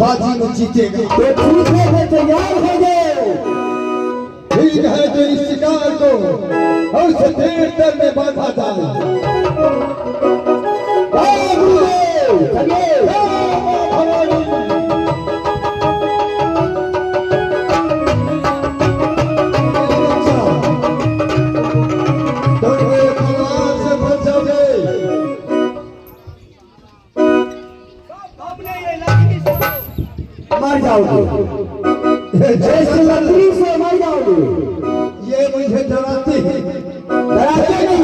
बाजी में जीतेगा। तो ठीक है, मैं तैयार हो जाओ। ठीक है तो इस शिकार को और सतेतर में बांधा जाए। मर जाओगे, जैसे लकड़ी से मर जाओगे। ये मुझे डराते हैं। डराते नहीं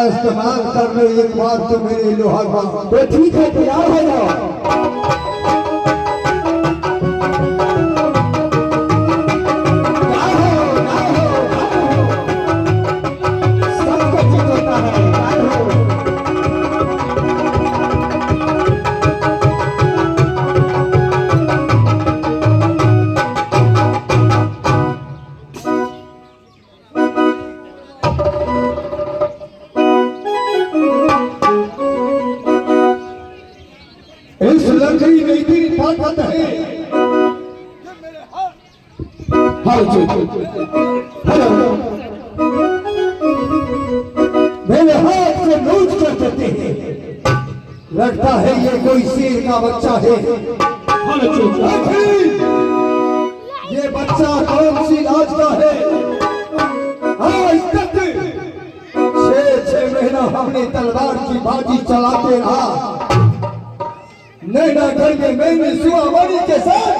इस्तेमाल कर लो एक बार तो मेरे लोहा का। तो ठीक है, तैयार हो जाओ। इस लकड़ी में इतनी ताकत है। मेरे हाथ से नोच कर देते हैं। लगता है ये कोई शेर का बच्चा है। ये बच्चा कौन सी राज का है? आज तक 6 महीना हमने तलवार की बाजी चलाते रहा। नैना घर में मैंने सुहावनी के साथ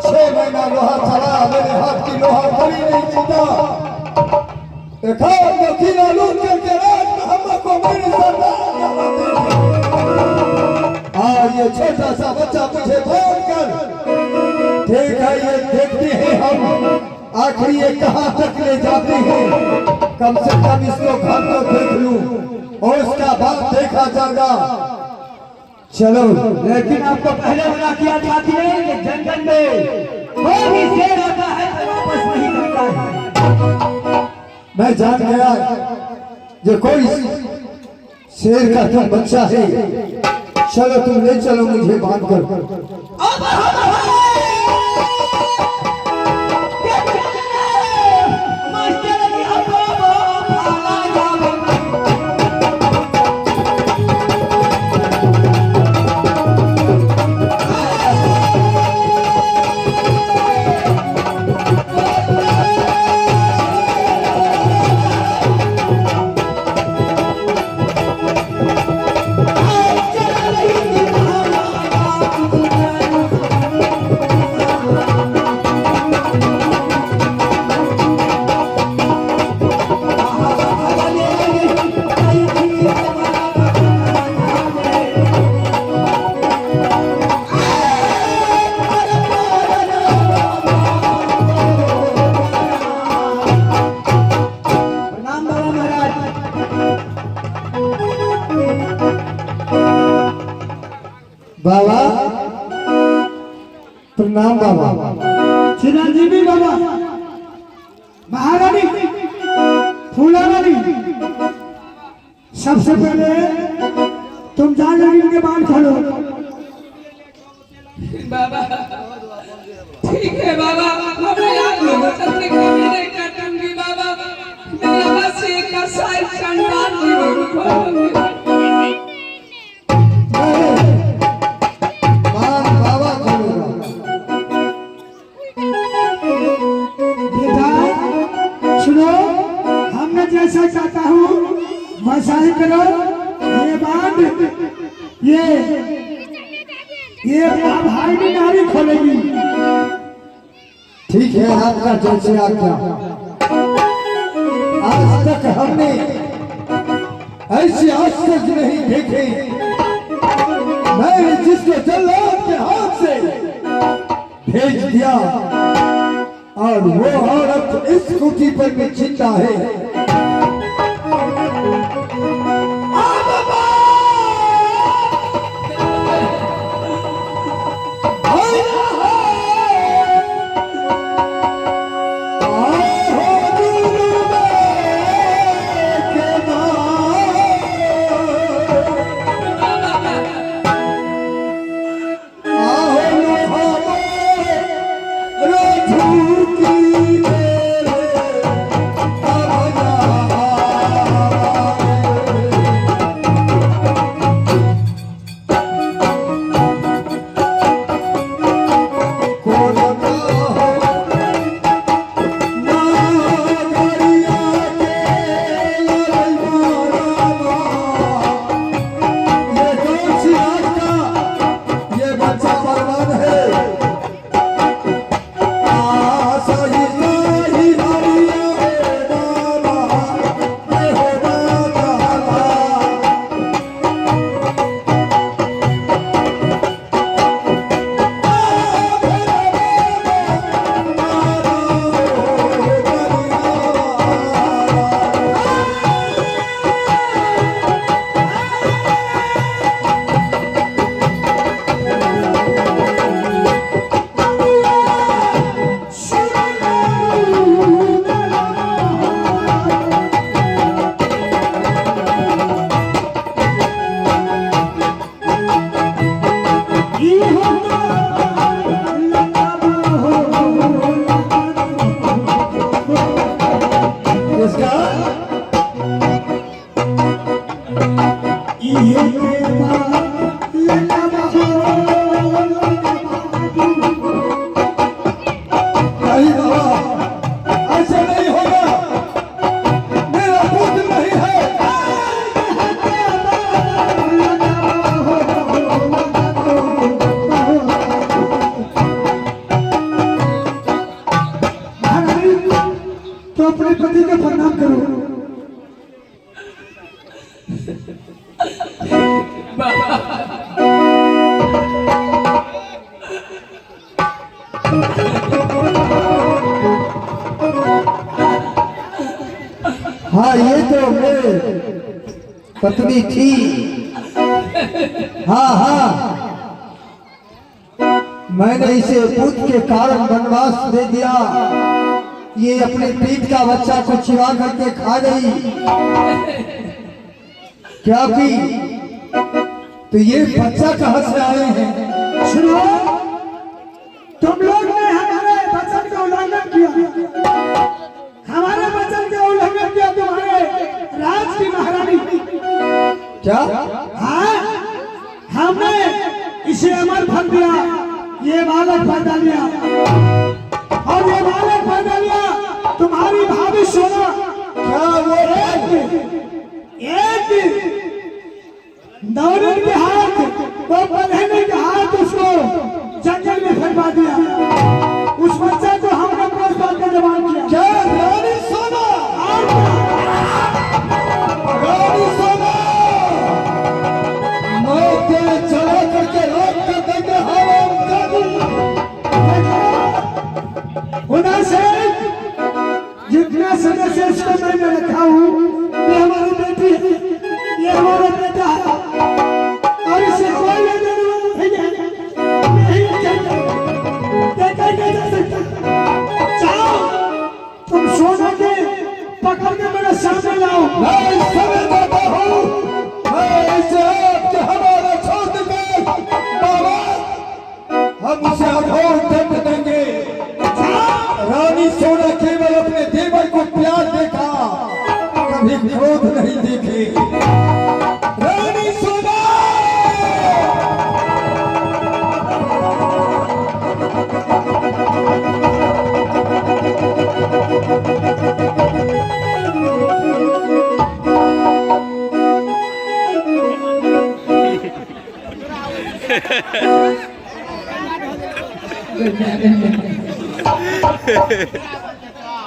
6 महीना लोहा चला। मेरे हाथ की लोहा कभी नहीं जीता। नखीला लूट करके राज मोहम्मद को मेरे सरदार। आज ये छोटा सा बच्चा मुझे फोन कर देखा। ये देखते हैं हम आखिर ये कहाँ तक ले जाते हैं। कम से कम इसको घर तो देख लूं और उसका बाप देखा जाएगा। चलो, लेकिन आपको पहले मना किया जाती है कि जंगल में कोई भी शेर आता है तो वापस नहीं करता है। मैं जान गया जो कोई शेर का तुम बच्चा है। चलो तुम ले चलो मुझे बांध कर। बाबा प्रणाम। बाबा चिरंजीवी बाबा, महारानी फूलारानी, सबसे पहले तुम जाकर इनके बाल खोलो। बाबा ठीक है बाबा, हमें याद हो सकते मेरे कटंगी बाबा, मेरा बस एक का साइड चंडाल जीवन को। जैसा चाहता हूँ वैसा ही करो। ये बात ये भाई की नारी खोलेगी। ठीक है, आपका जैसे आज्ञा। आज तक हमने ऐसे आश्चर्य नहीं देखे। मैंने जिसको जल्लाद के हाथ से भेज दिया और वो औरत इस कुटी पर भी जिंदा है। नहीं बाबा, ऐसे नहीं होगा। मेरा पुत्र नहीं है। तो अपने पति का प्रणाम करो। हाँ, ये तो मेरी पत्नी थी। हाँ हाँ, मैंने इसे पुत्र के कारण वनवास दे दिया। ये अपने पेट का बच्चा को चिरा करके खा गई। क्या की? तो ये बच्चा कहाँ से आए हैं? सुनो, तुम लोग ने हमारे वचन का उल्लंघन किया। हमारे वचन का उल्लंघन किया तुम्हारे राज की महारानी। क्या? हाँ, हमने इसे अमर फल दिया, ये बालक पैदा लिया, और ये बालक पैदा लिया तुम्हारी भाभी सोना। क्या वो एक दौड़न के हाथ, वो पहने के हाथ उसको जंगल में फंसा दिया। उस बच्चा को हमने पोस पाल के जवान किया। क्या रानी सोना? रानी सोना, मैं तेरे चला करके रात का देंगे हराम जादू। उधर से जितने सदस्य इसको मैंने रखा हूँ, ये हमारी बेटी है, ये हमारा बेटा है, और इसे कोई लेने नहीं जा सकता। जाओ, तुम सोना के पकड़ के मेरे सामने लाओ। मैं इस समय देता हूँ, मैं इसे आपके हवाले छोड़ देंगे। बाबा, हम उसे अघोर दंड देंगे। रानी सोना केवल अपने देवर को प्यार देखा, कभी क्रोध नहीं देखे। रानी सोना,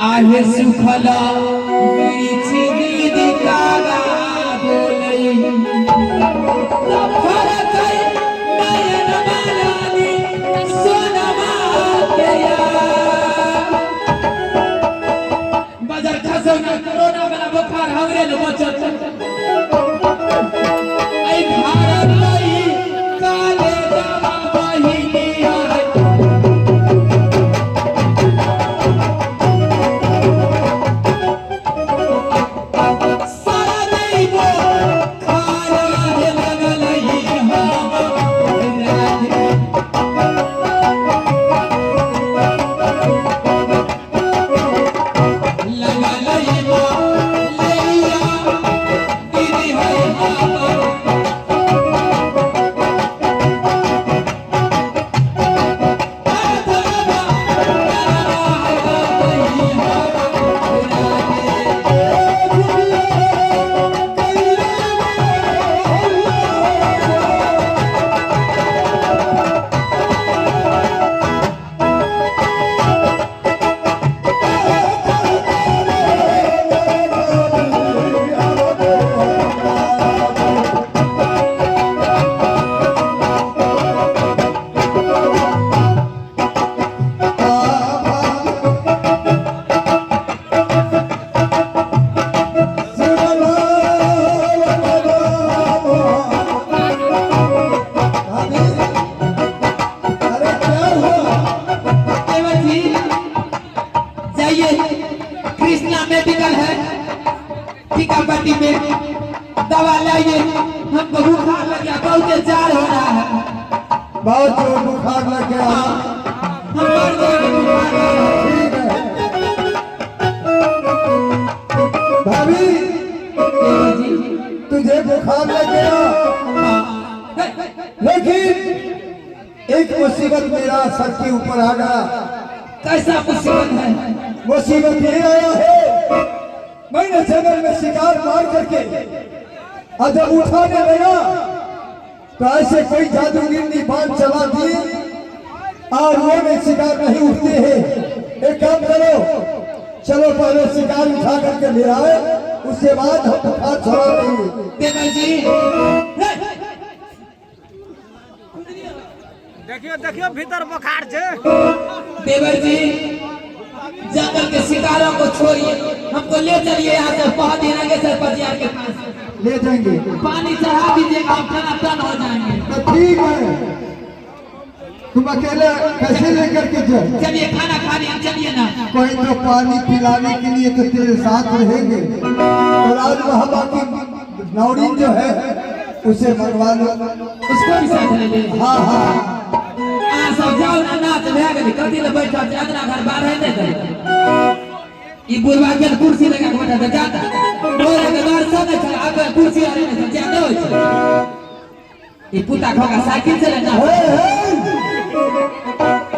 आहे सुखला बीची दीदी कागा बोलई फरक नयन मालानी सोनमा के या बाजार खसो ना कोरोना वाला बुखार हमरे लो बचत आई भारत लई काले जावा बहिनी है टीकापट्टी में दवा लाइए, हमको बुखार लग गया, बहुत जाड़ हो रहा है, बहुत जोर बुखार लग गया। हम मर जाएंगे बुखार में। ठीक है भाभी, देवी जी, तू तुझे बुखार लग गया, लेकिन एक मुसीबत मेरा सर के ऊपर आ गया। कैसा मुसीबत है? मुसीबत ये आया है, मैंने जंगल में शिकार मार करके और जब उठाने लगा तो ऐसे कोई जादूगिरनी बांध चला दी और वो में शिकार नहीं उठते हैं। एक काम करो, चलो पहले शिकार उठा करके ले आए, उसके बाद हम बुखार छुड़ा देंगे। देवर जी देखियो देखियो भीतर बुखार छे। देवर जी जंगल के शिकारों को छोड़िए, हमको ले चलिए यहाँ से बहुत ही रंगे सर पजियार के पास ले जाएंगे पानी चढ़ा दीजिएगा, हम टन हो जाएंगे। तो ठीक है, तुम अकेले कैसे लेकर के जाओ? चलिए खाना खा लिया, चलिए ना। कोई तो पानी पिलाने के लिए तो तेरे साथ रहेंगे, और आज वहां की नौरीन जो है उसे मंगवा लो। उसको भी साथ ले ले। हाँ हाँ सब जाओ ना, नाच भे गई कथी ले बैठा छै, अगला घर बाहर नहीं दे। ई बुढ़वा के कुर्सी लगा के बैठा था, जाता बोले के बाहर सब है, आगे कुर्सी आरे में ज्यादा होय छै। ई पुता खोका साइकिल से लेना हे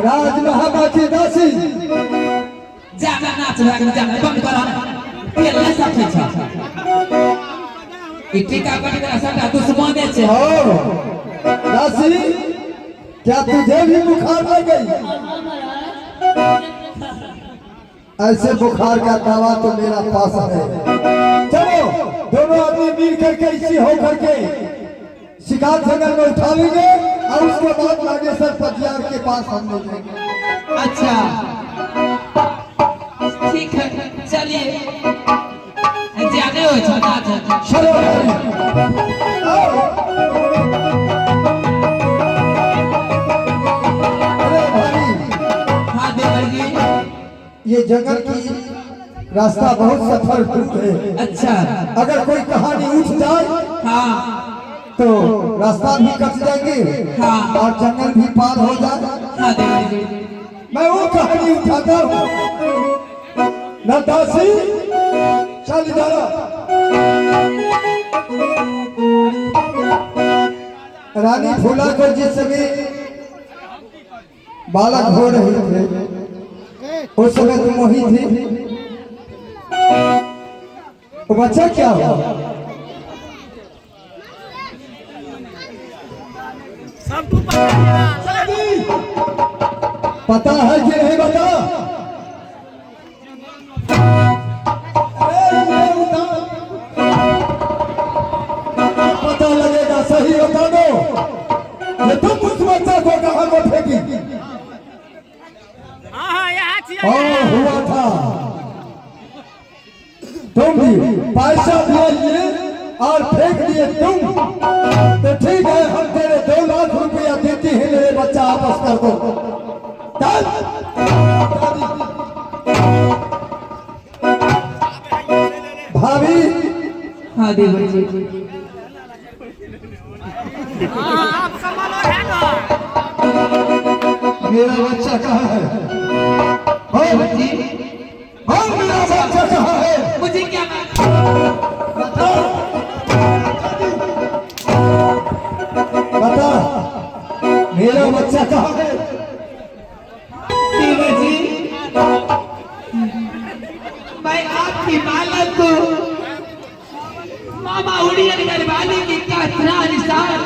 राज महाबाजी दासी जागा नाच भे गई, जागा बंद करा तेल ले सकै छै। ई टीका कट के सटा दुश्मने छै। हो दासी, क्या तुझे भी बुखार लग गई? ऐसे बुखार का दवा तो मेरा पास है। चलो दोनों आदमी मिल करके इसी हो करके शिकार जंगल में उठा लेंगे और उसके बाद नागेश्वर पजियार के पास हम ले जाएंगे। अच्छा ठीक है, चलिए जाने हो छोटा छोटा। चलो ये जंगल की रास्ता बहुत सफल दूर है। अच्छा अगर कोई कहानी उठ जाए हाँ तो रास्ता भी कट जाएंगे हाँ। और जंगल भी पार हो जाए। हाँ देवर जी मैं वो कहानी उठाता हूँ न दासी, चल इधर। रानी फूला को जिस समय बालक हो रहे थे उस समय तुम वही थी, तो बच्चा क्या हुआ? सब तू पता है कि नहीं बता? पता लगेगा, सही बता दो। ये तुम उस बच्चा को कहाँ को फेंकी? हां यहाँ छिए। हुआ था तुम भी पैसा दिए और फेंक दिए तुम, तो ठीक है, हम तेरे 2 लाख रुपया देते हैं, मेरे बच्चा वापस कर दो। भाभी हाँ देवर जी हां आप संभालो है ना। मेरा बच्चा कहाँ है? देवर जी मेरा बच्चा कहाँ है? मुझे क्या बता बता, मेरा बच्चा कहाँ है? देवर जी मैं आपकी बालक को मामा उड़ियन गरबाली की कथरा निशान,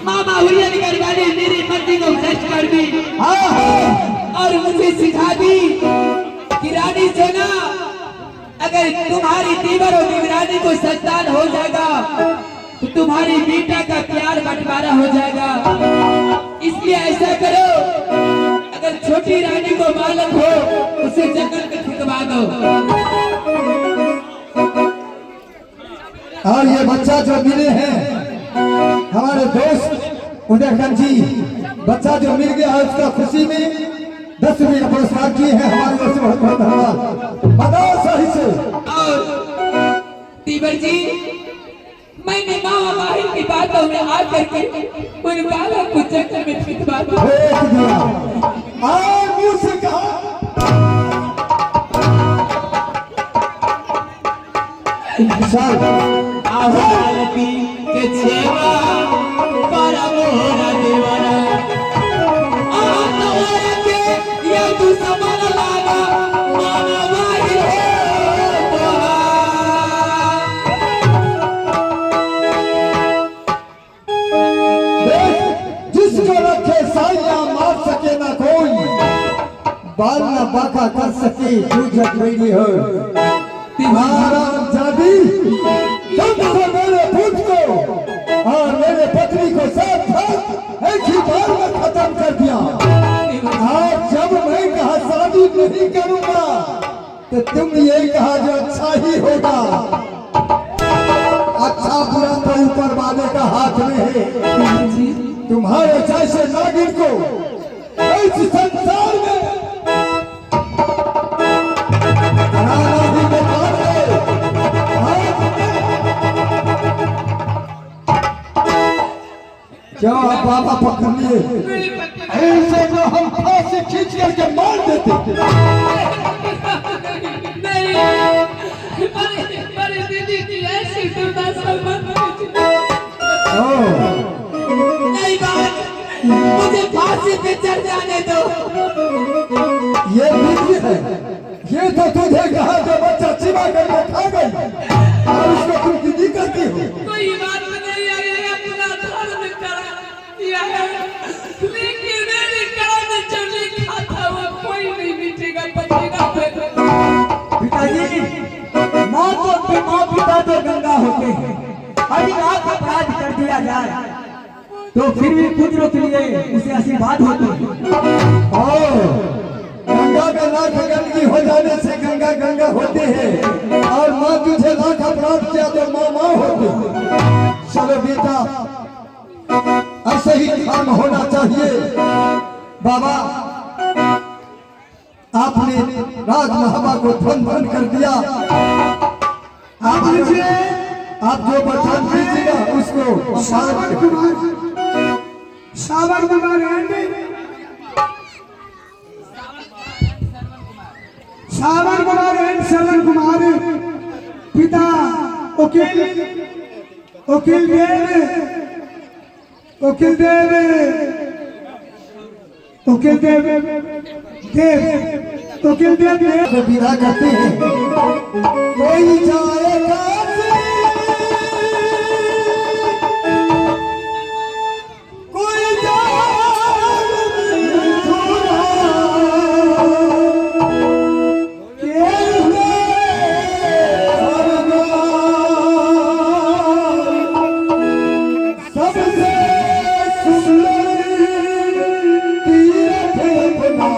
मामा उड़ियन गरबाली मेरी मर्जी को सच कर दी और मुझे सिखा दी कि रानी सेना अगर तुम्हारी दीवर और देवरानी को संतान हो जाएगा तो तुम्हारी बेटा का प्यार बंटवारा हो जाएगा। इसलिए ऐसा करो, अगर छोटी रानी को बालक हो उसे जंगल में फेंकवा दो। और ये बच्चा जो मिले हैं हमारे दोस्त उदयकांत जी, बच्चा जो मिल गया है उसका खुशी में 10 रुपये का पुरस्कार किए हैं हमारे दोस्त। बहुत बहुत धन्यवाद। बताओ सही से। और तीवर जी मैंने मामा माहिर की बातों में आकर के उन बालक को जंगल में फेंकवा दिया। फेंक दिया और मुंह से कहा आओ महाभारती के छेवा पर मोरा देवरा आतवार के ये तू समन लागा मामा भाई हो जिसको रखे साइया मार सके ना कोई, बाल ना बाका कर सके जूझत मेरी हो। तुम्हारा जादी तुमको मेरे पुत्र को और मेरे पत्नी को साथ साथ एक ही बार में खत्म कर दिया। आज जब मैं कहा शादी नहीं करूंगा तो तुम ये कहा जो अच्छा ही होगा। अच्छा बुरा तो ऊपर वाले का हाथ में है। तुम्हारे जैसे नागिन को इस संसार में क्या बाबा पकड़ लिए ऐसे जो हम फांसी खींच करके मार देते। अरे दीदी की ऐसी दुर्दशा मत नहीं बात, मुझे फांसी पे चढ़ जाने दो। ये विधि है, ये तो तुझे कहा जो बच्चा चिमा करके खा गई और उसको तुम विधि करती हो। कोई बात नहीं है, ये अपना धर्म करा दिया है, लेकिन मेरे कर्म जो नहीं खाता वो कोई नहीं मिटेगा बचेगा। पिताजी, माँ पिता तो गंगा होते हैं। अभी आप अपराध कर दिया जाए तो फिर भी पुत्रों के लिए उसे आशीर्वाद होते हैं। गंगा में लाख गंदगी हो जाने से गंगा गंगा होती है और माँ तुझे लाख अपराध किया तो माँ माँ होती है। चलो बेटा ऐसे ही काम होना चाहिए। बाबा आपने राज महाबा को धन धन कर दिया। आप जो बचान दीजिएगा उसको सावन कुमार एंड श्रवण कुमार, पिता उकील देव को विदा करते हैं। कोई जाएगा कोई सबसे सुंदर तीर्थ अपना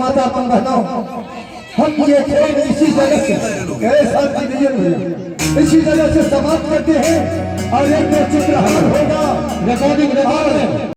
माता बहनों, हम ये खेल इसी जगह से इसी जगह से समाप्त करते हैं और एक चित्रहार होगा रिकॉर्डिंग